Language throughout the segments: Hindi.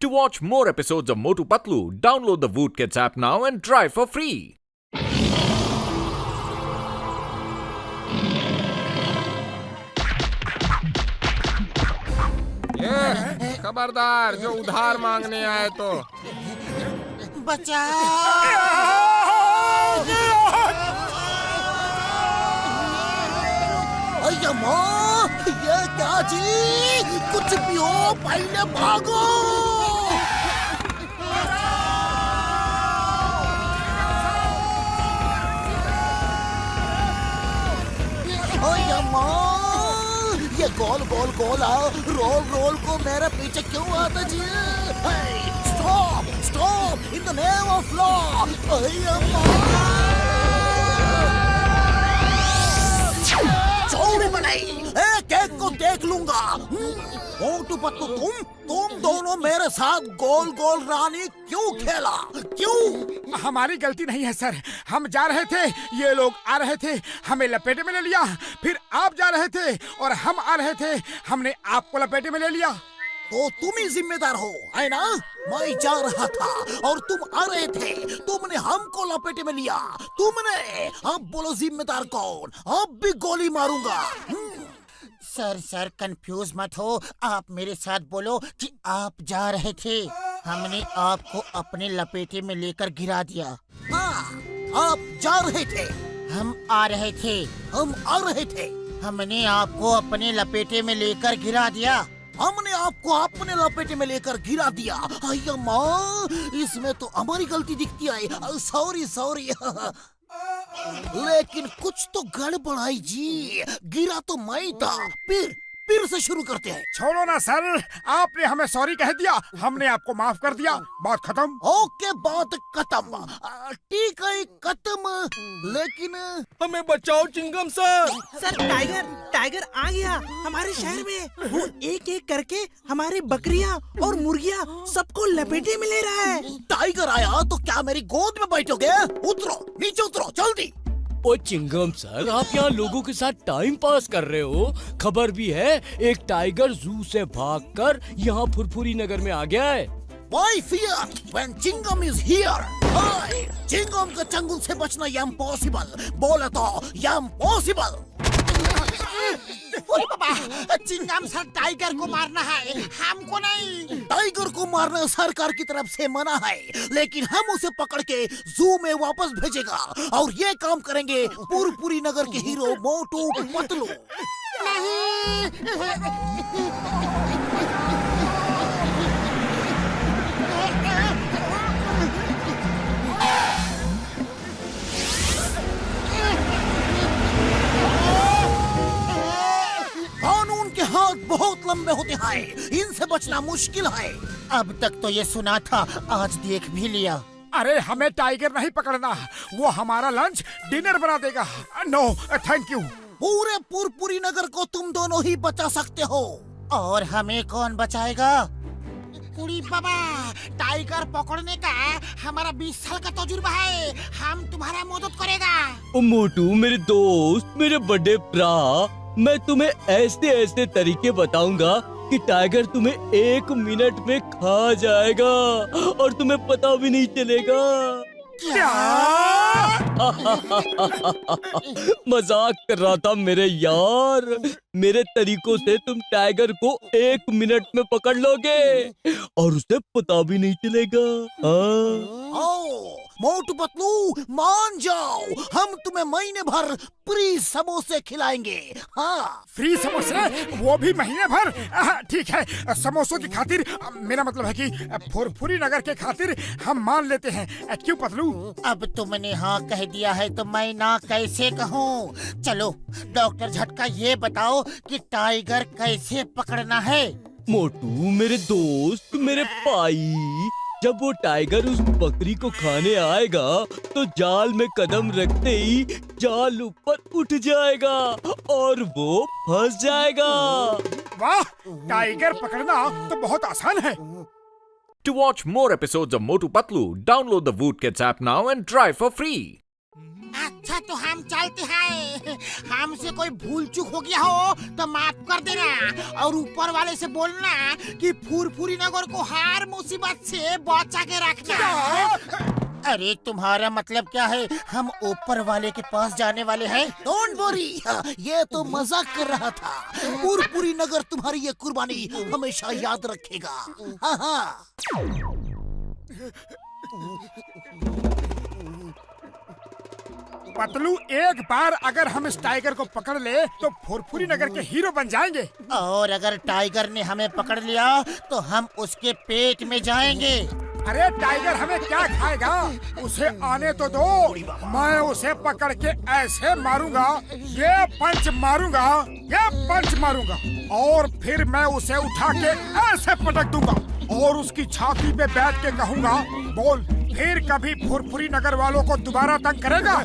To watch more episodes of Motu Patlu, download the Voot Kids app now and try for free. ये खबरदार, जो उधार मांगने आए तो अय्या माँ, ये क्या जी? कुछ भी हो, पहले भागो। अय्या माँ, ये गोल गोल गोला रोल रोल को मेरे पीछे क्यों आता जी? Stop stop in the name of law. अय्या माँ, चौड़ी बनाई, एक एक को देख लूंगा। मोटू पतलू, तुम दोनों मेरे साथ गोल गोल रानी क्यों खेला? क्यों? हमारी गलती नहीं है सर, हम जा रहे थे, ये लोग आ रहे थे, हमें लपेटे में ले लिया, फिर आप जा रहे थे और हम आ रहे थे, हमने आपको लपेटे में ले लिया। तो तुम ही जिम्मेदार हो, है ना? मैं जा रहा था और तुम आ रहे थे, तुमने हमको लपेटे में लिया, तुमने। अब बोलो जिम्मेदार कौन? अब भी गोली मारूंगा। सर कंफ्यूज मत हो, आप मेरे साथ बोलो कि आप जा रहे थे, हमने आपको अपने लपेटे में लेकर गिरा दिया। हाँ, आप जा रहे थे, हम आ रहे थे, हम आ रहे थे, हमने आपको अपने लपेटे में लेकर गिरा दिया, हमने आपको अपने लपेटे में लेकर गिरा दिया। अय्या माँ, इसमें तो हमारी गलती दिखती है। सॉरी लेकिन कुछ तो गड़बड़ आई जी, गिरा तो मैं था। फिर से शुरू करते हैं। छोड़ो ना सर, आपने हमें सॉरी कह दिया, हमने आपको माफ कर दिया, बात खत्म। ओके, बात खत्म, ठीक है, खत्म। लेकिन हमें बचाओ चिंगम सर। सर टाइगर आ गया हमारे शहर में, वो एक एक करके हमारी बकरियां और मुर्गियां सबको लपेटे में ले रहा है। टाइगर आया तो क्या मेरी गोद में बैठोगे? उतरो, नीचे उतरो, जल्दी। ओ चिंगम सर, आप यहाँ लोगों के साथ टाइम पास कर रहे हो? खबर भी है, एक टाइगर जू से भागकर यहाँ फुरफुरी नगर में आ गया है। Why fear when Chingam is here? Chingam के चंगुल से बचना इम्पॉसिबल, बोले तो इम्पॉसिबल। चिंगम सर, टाइगर को मारना है, हमको नहीं। टाइगर को मारना सरकार की तरफ से मना है, लेकिन हम उसे पकड़ के जू में वापस भेजेगा और ये काम करेंगे पूरी नगर के हीरो मोटू पतलू। कानून के हाथ बहुत लंबे होते हैं, इनसे बचना मुश्किल है। अब तक तो ये सुना था, आज देख भी लिया। अरे हमें टाइगर नहीं पकड़ना, वो हमारा लंच डिनर बना देगा। No thank you. पूरे पूरी नगर को तुम दोनों ही बचा सकते हो, और हमें कौन बचाएगा? कुड़ी बाबा, टाइगर पकड़ने का हमारा 20 साल का तजुर्बा है, हम तुम्हारा मदद करेगा। ओ मोटू मेरे दोस्त, मेरे बड़े भरा, मैं तुम्हें ऐसे तरीके बताऊंगा कि टाइगर तुम्हें 1 मिनट में खा जाएगा और तुम्हें पता भी नहीं चलेगा। क्या? मजाक कर रहा था मेरे यार, मेरे तरीकों से तुम टाइगर को 1 मिनट में पकड़ लोगे और उसे पता भी नहीं चलेगा। ओ, मोटू पतलू मान जाओ, हम तुम्हें महीने भर फ्री समोसे खिलाएंगे। हाँ, फ्री समोसे, वो भी महीने भर? ठीक है, समोसों की खातिर, मेरा मतलब है कि फुरफुरी नगर के खातिर हम मान लेते हैं। क्यों पतलू? अब तुमने हाँ कह दिया है तो मैं ना कैसे कहूँ? चलो डॉक्टर झटका, ये बताओ कि टाइगर कैसे पकड़ना है? मोटू मेरे दोस्त, मेरे भाई, जब वो टाइगर उस बकरी को खाने आएगा तो जाल में कदम रखते ही जाल ऊपर उठ जाएगा और वो फंस जाएगा। वाह, टाइगर पकड़ना तो बहुत आसान है। To watch more episodes of Motu Patlu, download the Voot Kids app now and try for free. अच्छा अच्छा तो हम चलते हैं। हमसे कोई भूल चूक हो गया हो तो माफ कर देना और ऊपर वाले से बोलना कि फुरफुरी नगर को हर मुसीबत से बचा के रखना। अरे तुम्हारा मतलब क्या है? हम ऊपर वाले के पास जाने वाले हैं। डोंट वरी, ये तो मजाक कर रहा था। फुरफुरी नगर तुम्हारी ये कुर्बानी हमेशा याद रखेगा। हाँ हाँ। पतलू, एक बार अगर हम इस टाइगर को पकड़ ले तो फुरफुरी नगर के हीरो बन जाएंगे। और अगर टाइगर ने हमें पकड़ लिया तो हम उसके पेट में जाएंगे। अरे टाइगर हमें क्या खाएगा? उसे आने तो दो। मैं उसे पकड़ के ऐसे मारूंगा, ये पंच मारूंगा, ये पंच मारूंगा और फिर मैं उसे उठा के ऐसे पटक दूंगा और उसकी छाती पे बैठ के कहूंगा, बोल फिर कभी फुरफुरी नगर वालों को दोबारा तंग करेगा?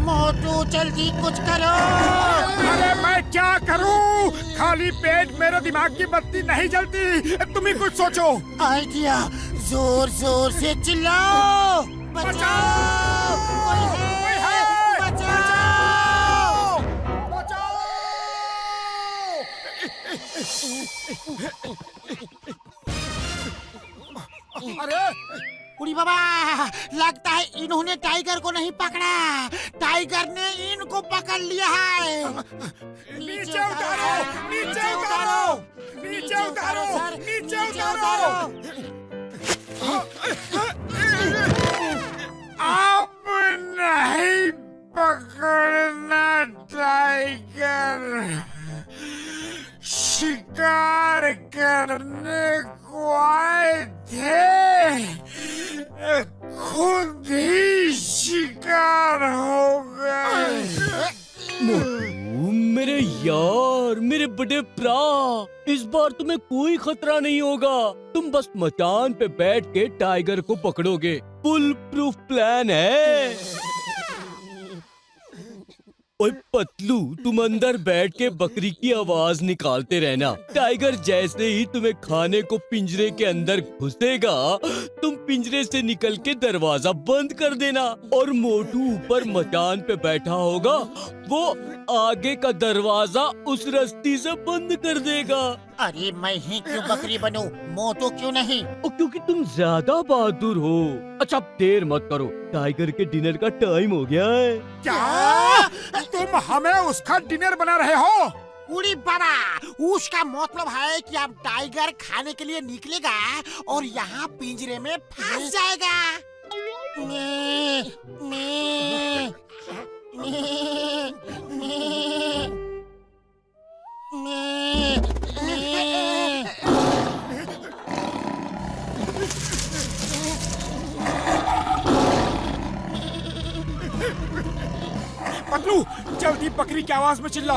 मोटू जल्दी कुछ करो। अरे मैं क्या करूं? खाली पेट मेरे दिमाग की बत्ती नहीं जलती। तुम ही कुछ सोचो। आइडिया, जोर जोर से चिल्लाओ। बचाओ! कोई है! बचाओ! अरे उड़ी बाबा, लगता है इन्होंने टाइगर को नहीं पकड़ा, टाइगर ने इनको पकड़ लिया है। नीचे उतारो, नीचे उतारो, नीचे उतारो, नीचे उतारो। अब नहीं पकड़ना टाइगर, शिकार करने को आए थे, खुद ही शिकार हो गए। मेरे यार, मेरे बड़े प्रा, इस बार तुम्हें कोई खतरा नहीं होगा। तुम बस मचान पे बैठ के टाइगर को पकड़ोगे। फुल प्रूफ प्लान है। ओए पतलू, तुम अंदर बैठ के बकरी की आवाज निकालते रहना। टाइगर जैसे ही तुम्हें खाने को पिंजरे के अंदर घुसेगा, तुम पिंजरे से निकल के दरवाजा बंद कर देना और मोटू ऊपर मचान पे बैठा होगा, वो आगे का दरवाजा उस रस्सी से बंद कर देगा। अरे मैं ही क्यों बकरी बनूं? मोटू क्यों नहीं? क्योंकि तुम ज्यादा बहादुर हो। अच्छा देर मत करो, टाइगर के डिनर का टाइम हो गया है। क्या तुम हमें उसका डिनर बना रहे हो? उड़ी बाबा, उसका मतलब है कि अब टाइगर खाने के लिए निकलेगा और यहाँ पिंजरे में फंस जाएगा। मैं, मैं, मैं, मैं, मैं, पतलू, जल्दी बकरी की आवाज में चिल्ला।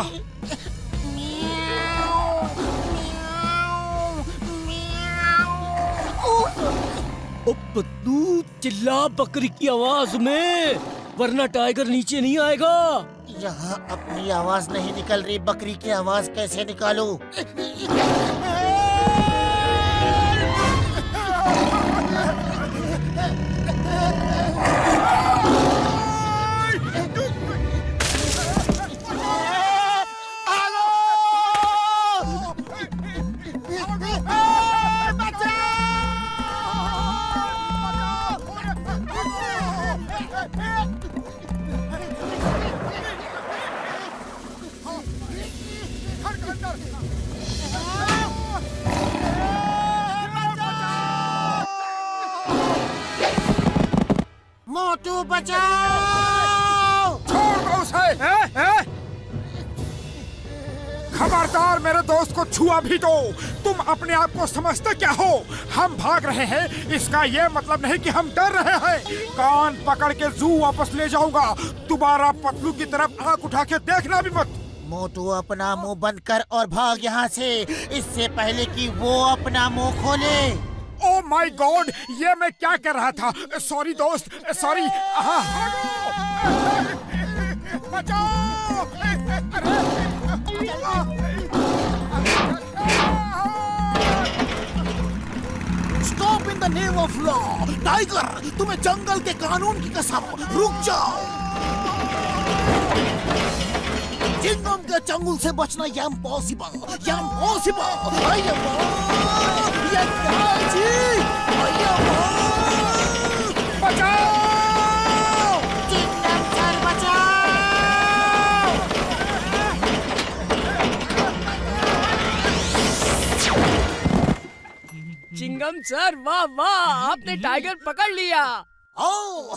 ओ पतलू, चिल्ला बकरी की आवाज में, वरना टाइगर नीचे नहीं आएगा। यहाँ अपनी आवाज नहीं निकल रही, बकरी की आवाज कैसे निकालूं? मोटू बचाओ! छोड़ दो उसे। खबरदार, मेरे दोस्त को छुआ भी तो। तुम अपने आप को समझते क्या हो? हम भाग रहे हैं, इसका ये मतलब नहीं कि हम डर रहे हैं। कान पकड़ के जू वापस ले जाऊंगा। दोबारा पतलू की तरफ आंख उठा के देखना भी मत। मोटू, अपना मुंह बंद कर और भाग यहाँ से, इससे पहले कि वो अपना मुंह खोले। ओ माय गॉड, ये मैं क्या कर रहा था? सॉरी दोस्त, सॉरी। बचाओ! Stop in the name of law. Tiger, तुम्हें जंगल के कानून की कसम, रुक जाओ। चिंगम के चंगुल से बचना ये इम्पॉसिबल, ये इम्पॉसिबल। बचाओ! चिंगम सर बचाओ। चिंगम सर, वाह वाह, आपने टाइगर पकड़ लिया। ओ,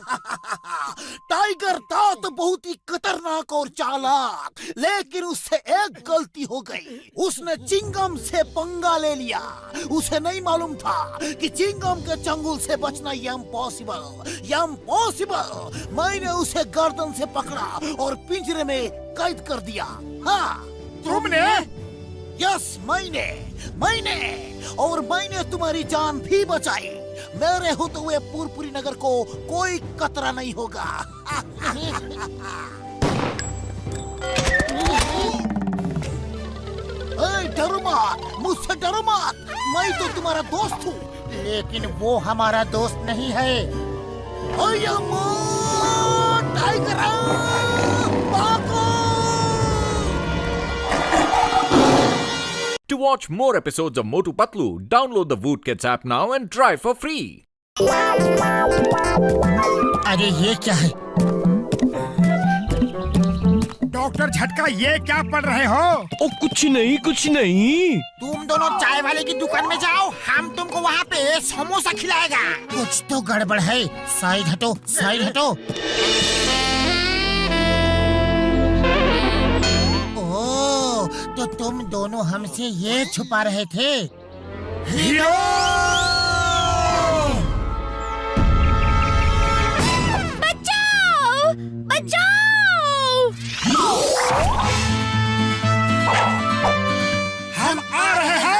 टाइगर था तो बहुत ही खतरनाक और चालाक, लेकिन उससे एक गलती हो गई। उसने चिंगम से पंगा ले लिया। उसे नहीं मालूम था कि चिंगम के चंगुल से बचना ये इम्पॉसिबल। मैंने उसे गर्दन से पकड़ा और पिंजरे में कैद कर दिया। हाँ, तुमने? यस, मैंने और मैंने तुम्हारी जान भी बचाई। मेरे होते हुए पूरपुरी नगर को कोई खतरा नहीं होगा। डरो मत, मुझसे डरो मत। मैं तो तुम्हारा दोस्त हूँ। लेकिन वो हमारा दोस्त नहीं है। टाइगर, भागो! To watch more episodes of Motu Patlu, download the Voot Kids app now and try for free. अरे ये क्या है? डॉक्टर झटका, ये क्या पढ़ रहे हो? ओ कुछ नहीं। तुम दोनों चाय वाले की दुकान में जाओ, हम तुमको वहाँ पे समोसा खिलाएगा। कुछ तो गड़बड़ है। साइड हटो। तो तुम दोनों हमसे ये छुपा रहे थे? हीरो! बचाओ! हम आ रहे हैं।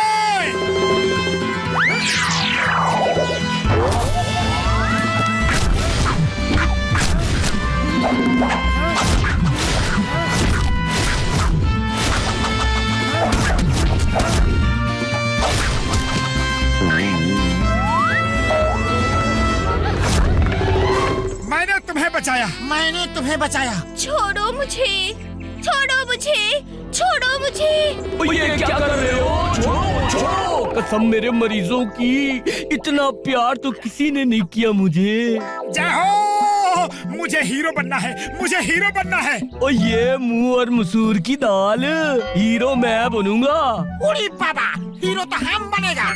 मैंने तुम्हें बचाया। छोड़ो मुझे। ओ ये क्या कर रहे हो? छोड़ो। कसम मेरे मरीजों की, इतना प्यार तो किसी ने नहीं किया मुझे। जाओ, मुझे हीरो बनना है। ओ ये मुंह और मसूर की दाल, हीरो मैं बनूंगा। उड़ी बाबा, हीरो तो हम बनेगा।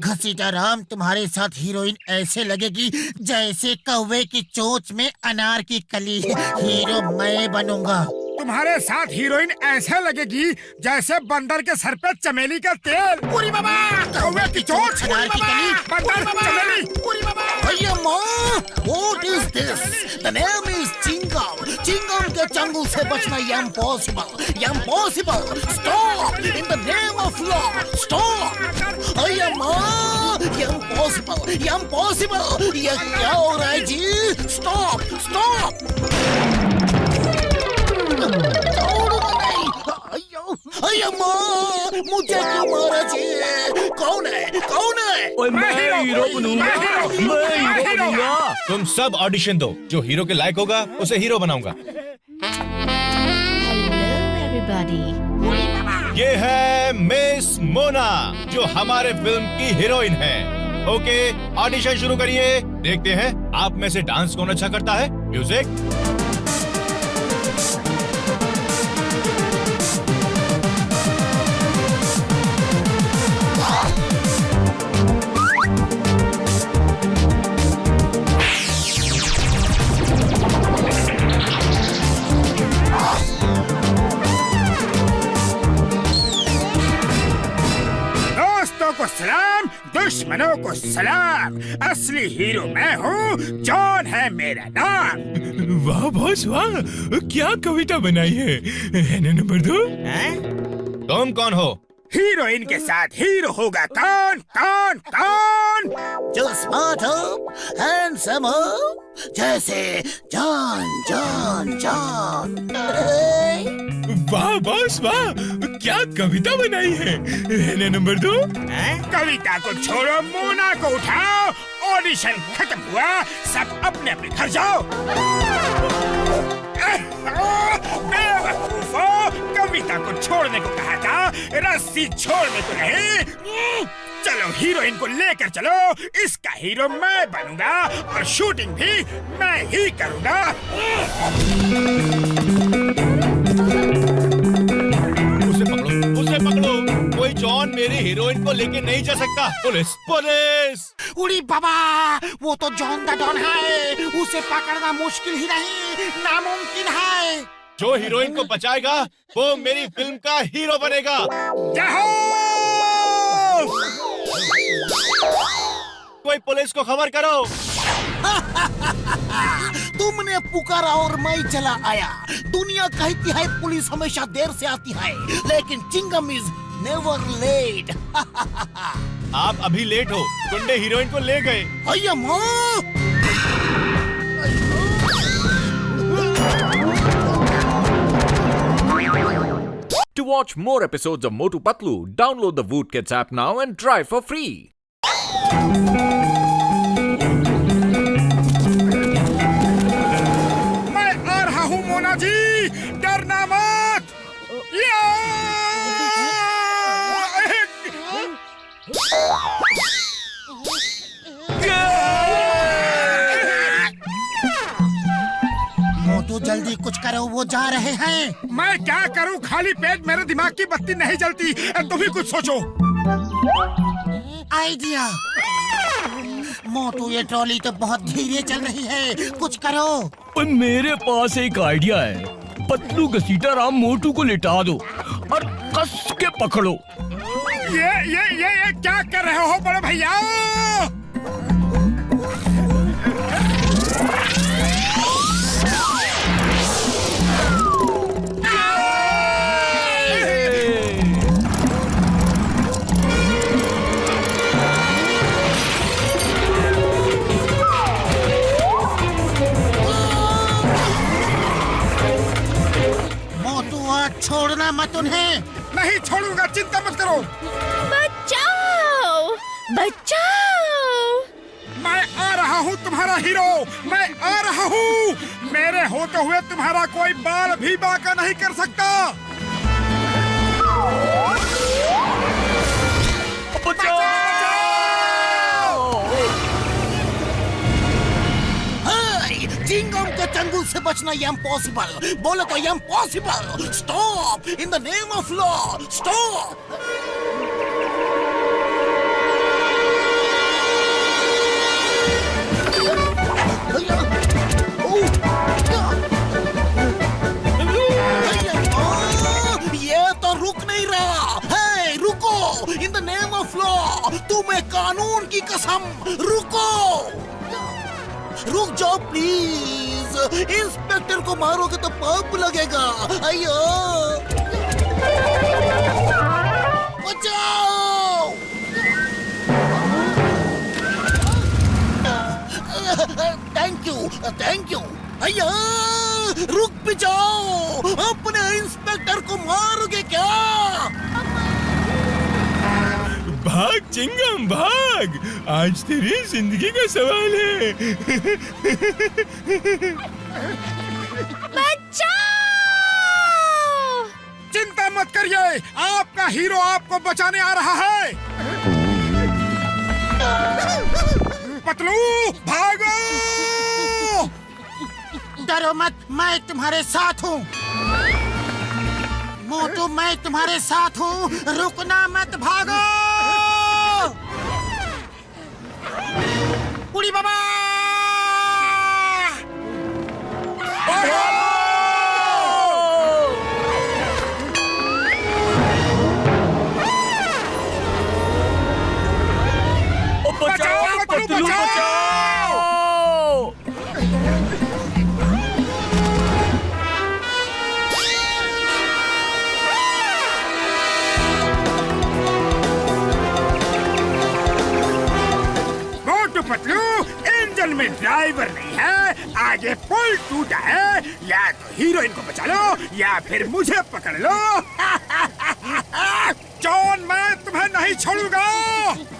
घसीटा राम, तुम्हारे साथ हीरोइन ऐसे लगेगी जैसे कौवे की चोंच में अनार की कली। हीरो मैं बनूंगा। तुम्हारे साथ हीरोइन ऐसे लगेगी जैसे बंदर के सर पे चमेली का तेल। उड़ी बाबा, कौवे की चोंच, अनार की कली, बंदर, चमेली। उड़ी बाबा। What is this? The name is Chingam. Chingam के चंगुल से बचना ये impossible. Stop! In the name of law, stop! Impossible. ये क्या हो रहा है जी? Stop! मुझे क्यों मारा जी? कौन है? ओए मैं हीरो बनूंगा। तुम सब ऑडिशन दो, जो हीरो के लायक होगा उसे हीरो बनाऊंगा। ये है मिस मोना, जो हमारे फिल्म की हीरोइन है। ओके, ऑडिशन शुरू करिए। देखते हैं आप में से डांस कौन अच्छा करता है। म्यूजिक। सलाम, दुश्मनों को सलाम। असली हीरो मैं हूँ, जॉन है मेरा नाम। वाह बॉस वाह, क्या कविता बनाई है नंबर 2। तुम कौन हो? हीरोइन के साथ हीरो होगा कौन? Just smart up, hands handsome हो, जैसे जान जान जान। वाह बॉस वाह, क्या कविता बनाई है। रहने नंबर 2। कविता को छोड़ो, मोना को उठाओ। ऑडिशन खत्म हुआ, सब अपने अपने घर जाओ। बेवकूफो, कविता को छोड़ने को कहा था, रस्सी छोड़ने को नहीं। चलो हीरोइन को लेकर चलो, इसका हीरो मैं बनूंगा और शूटिंग भी मैं ही करूंगा। उसे पकड़ो, कोई जॉन मेरी हीरोइन को लेके नहीं जा सकता। Police police. उड़ी बाबा, वो तो जॉन द डॉन है, उसे पकड़ना मुश्किल ही नहीं, नामुमकिन है। जो हीरोइन को बचाएगा वो मेरी फिल्म का हीरो बनेगा। कोई पुलिस को खबर करो। तुमने पुकारा और मैं चला आया। दुनिया कहती है पुलिस हमेशा देर से आती है, लेकिन चिंगम इज नेवर लेट। आप अभी लेट हो, गुंडे हीरोइन को ले गए। अय्या माँ! To watch more episodes of Motu Patlu, download the Voot Kids app now and try for free. मैं आ रहा हूँ मोना जी, डरना मत। मोटू जल्दी कुछ करो, वो जा रहे हैं। मैं क्या करूं, खाली पेट मेरे दिमाग की बत्ती नहीं जलती। तुम ही कुछ सोचो। आइडिया। मोटू, ये ट्रॉली तो बहुत धीरे चल रही है, कुछ करो। पर मेरे पास एक आइडिया है। पतलू घसीटा राम मोटू को लिटा दो और कस के पकड़ो। ये क्या कर रहे हो बड़े भैया? छोड़ना मत उन्हें। नहीं छोड़ूंगा, चिंता मत करो। बचाओ बचाओ। मैं आ रहा हूँ तुम्हारा हीरो, मैं आ रहा हूँ। मेरे होते हुए तुम्हारा कोई बाल भी बांका नहीं कर सकता। चिंगम के चंगुल से बचना इम्पॉसिबल। बोले तो impossible. Stop in the name of law, stop. ये तो रुक नहीं रहा है। रुको, इन द नेम ऑफ लॉ। तुम्हें कानून की कसम, रुको। रुक जाओ प्लीज। इंस्पेक्टर को मारोगे तो पाप लगेगा। अयो, बचाओ। Thank you. अयो, रुक भी जाओ। अपने इंस्पेक्टर को मारोगे क्या? भाग चिंगम भाग, आज तेरी जिंदगी का सवाल है। बचाओ। चिंता मत करिए, आपका हीरो आपको बचाने आ रहा है। पतलू भागो। डरो मत, मैं तुम्हारे साथ हूँ। मोटू, मैं तुम्हारे साथ हूँ। रुकना मत, भागो। उड़ी बाबा। बचाओ पतलू, बचाओ। मोटू पतलू, इन में ड्राइवर नहीं है, आगे पुल टूटा है, या तो हीरोइन को बचा लो या फिर मुझे पकड़ लो। जॉन मैं तुम्हें नहीं छोड़ूंगा।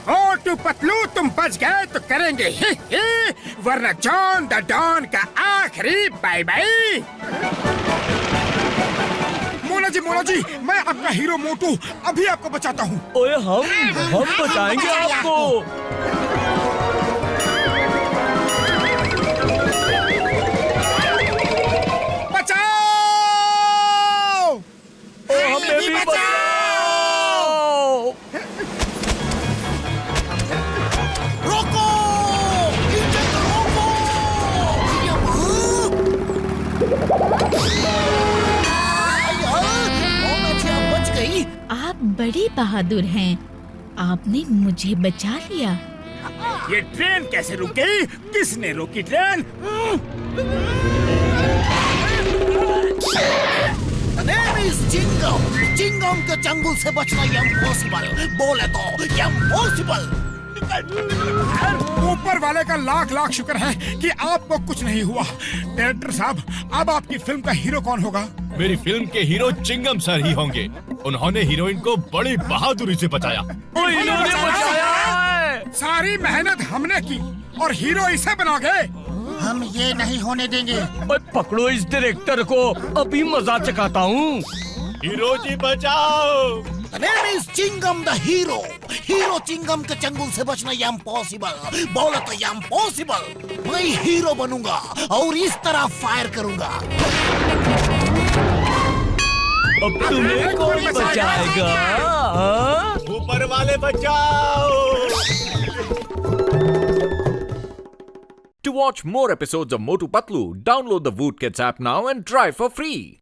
मोटू पतलू तुम बच गए तो करेंगे ही, वरना जॉन द डॉन का आखिरी बाय बाय। मोना जी मैं आपका हीरो मोटू अभी आपको बचाता हूँ। ओए हम बचाएंगे आपको। बचाओ! ओ हमें भी बचाओ। रोको! इंजन को रोको! मोना जी आप बच गई। आप बड़ी बहादुर हैं। आपने मुझे बचा लिया। ये ट्रेन कैसे रुक गई? किसने रोकी train? Name is Chingam. Chingam के चंगुल से बचना इम्पॉसिबल। बोले तो इम्पॉसिबल। ऊपर वाले का लाख लाख शुक्र है कि आपको कुछ नहीं हुआ। डायरेक्टर साहब अब आपकी फिल्म का हीरो कौन होगा? मेरी फिल्म के हीरो चिंगम सर ही होंगे। उन्होंने हीरोइन को बड़ी बहादुरी से बचाया। इन्होंने बचाया है। सारी मेहनत हमने की और हीरो इसे बनाओगे? हम ये नहीं होने देंगे। पकड़ो इस डायरेक्टर को, अभी मजा चखाता हूँ। हीरो जी बचाओ। Name is Chingam the hero. Hero Chingam के चंगुल से बचना इम्पॉसिबल। बोले तो इम्पॉसिबल। मैं हीरो बनूंगा और इस तरह फायर करूंगा। अब तुम्हें कौन बचाएगा? हाँ? ऊपर वाले बचाओ। To watch more episodes of Motu Patlu, download the Voot Kids app now and try for free.